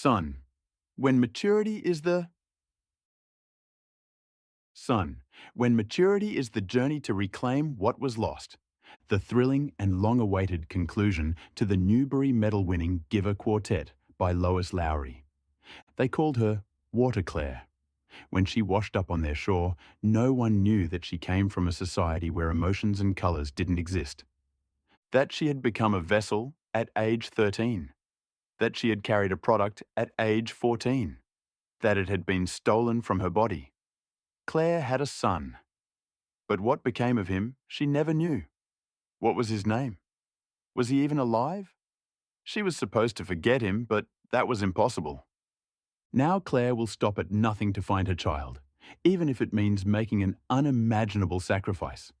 Sun. When maturity is the Sun. When maturity is the journey to reclaim what was lost. The thrilling and long-awaited conclusion to the Newbery medal-winning Giver Quartet by Lois Lowry. They called her Water Claire. When she washed up on their shore, no one knew that she came from a society where emotions and colours didn't exist. That she had become a vessel at age 13. That she had carried a product at age 14. That it had been stolen from her body. Claire had a son. But what became of him, she never knew. What was his name? Was he even alive? She was supposed to forget him, but that was impossible. Now Claire will stop at nothing to find her child, even if it means making an unimaginable sacrifice.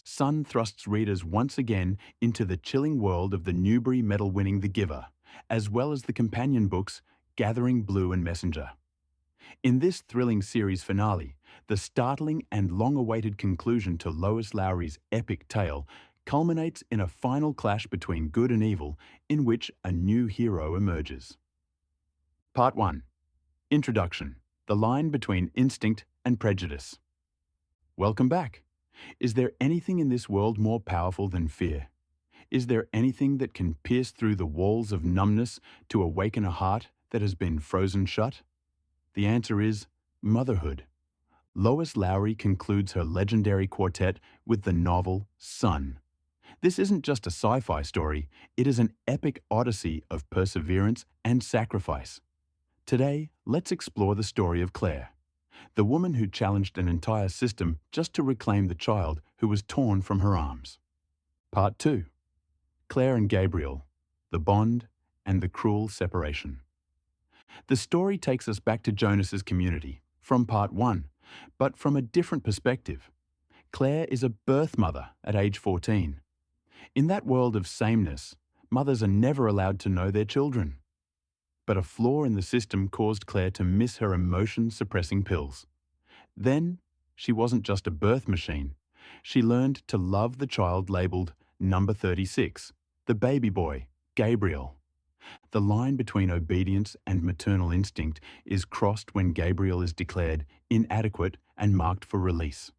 Sun thrusts readers once again into the chilling world of the Newbery medal-winning The Giver, as well as the companion books Gathering Blue and Messenger. In this thrilling series finale, the startling and long-awaited conclusion to Lois Lowry's epic tale culminates in a final clash between good and evil in which a new hero emerges. Part 1. Introduction. The line between instinct and prejudice. Welcome back. Is there anything in this world more powerful than fear? Is there anything that can pierce through the walls of numbness to awaken a heart that has been frozen shut? The answer is motherhood. Lois Lowry concludes her legendary quartet with the novel Sun. This isn't just a sci-fi story, it is an epic odyssey of perseverance and sacrifice. Today, let's explore the story of Claire, the woman who challenged an entire system just to reclaim the child who was torn from her arms. Part 2. Claire and Gabriel, the bond and the cruel separation. The story takes us back to Jonas's community, from Part 1, but from a different perspective. Claire is a birth mother at age 14. In that world of sameness, mothers are never allowed to know their children. But a flaw in the system caused Claire to miss her emotion-suppressing pills. Then, she wasn't just a birth machine. She learned to love the child labelled number 36, the baby boy, Gabriel. The line between obedience and maternal instinct is crossed when Gabriel is declared inadequate and marked for release.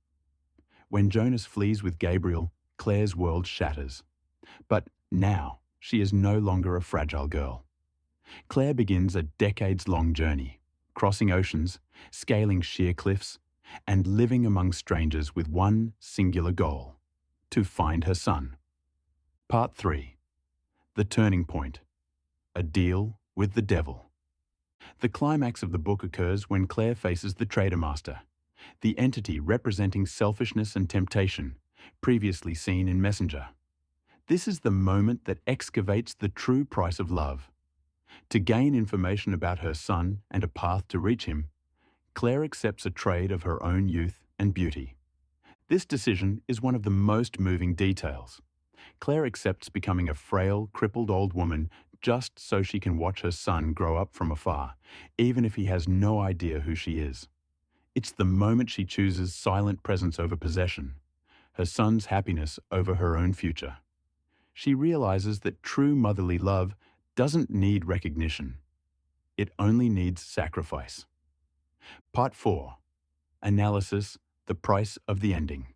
When Jonas flees with Gabriel, Claire's world shatters. But now, she is no longer a fragile girl. Claire begins a decades-long journey, crossing oceans, scaling sheer cliffs, and living among strangers with one singular goal: to find her son. Part 3. The Turning Point. A Deal with the Devil. The climax of the book occurs when Claire faces the Trader Master, the entity representing selfishness and temptation, previously seen in Messenger. This is the moment that excavates the true price of love. To gain information about her son and a path to reach him, Claire accepts a trade of her own youth and beauty. This decision is one of the most moving details. Claire accepts becoming a frail, crippled old woman just so she can watch her son grow up from afar, even if he has no idea who she is. It's the moment she chooses silent presence over possession, her son's happiness over her own future. She realizes that true motherly love doesn't need recognition. It only needs sacrifice. Part 4. Analysis, the price of the ending.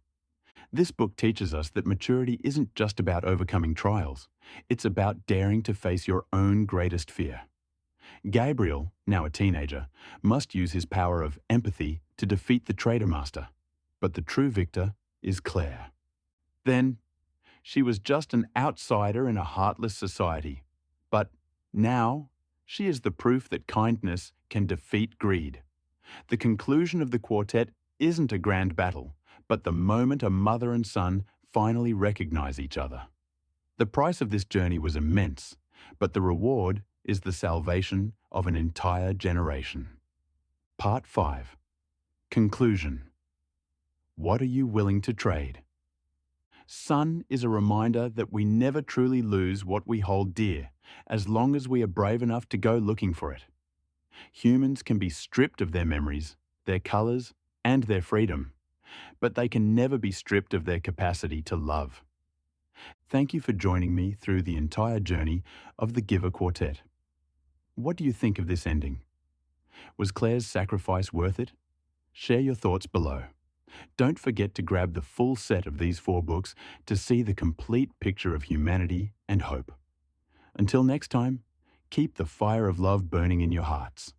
This book teaches us that maturity isn't just about overcoming trials. It's about daring to face your own greatest fear. Gabriel, now a teenager, must use his power of empathy to defeat the Trader Master. But the true victor is Claire. Then, she was just an outsider in a heartless society. But now, she is the proof that kindness can defeat greed. The conclusion of the quartet isn't a grand battle, but the moment a mother and son finally recognize each other. The price of this journey was immense, but the reward is the salvation of an entire generation. Part 5. Conclusion. What are you willing to trade? Sun is a reminder that we never truly lose what we hold dear, as long as we are brave enough to go looking for it. Humans can be stripped of their memories, their colours, and their freedom, but they can never be stripped of their capacity to love. Thank you for joining me through the entire journey of the Giver Quartet. What do you think of this ending? Was Claire's sacrifice worth it? Share your thoughts below. Don't forget to grab the full set of these 4 books to see the complete picture of humanity and hope. Until next time, keep the fire of love burning in your hearts.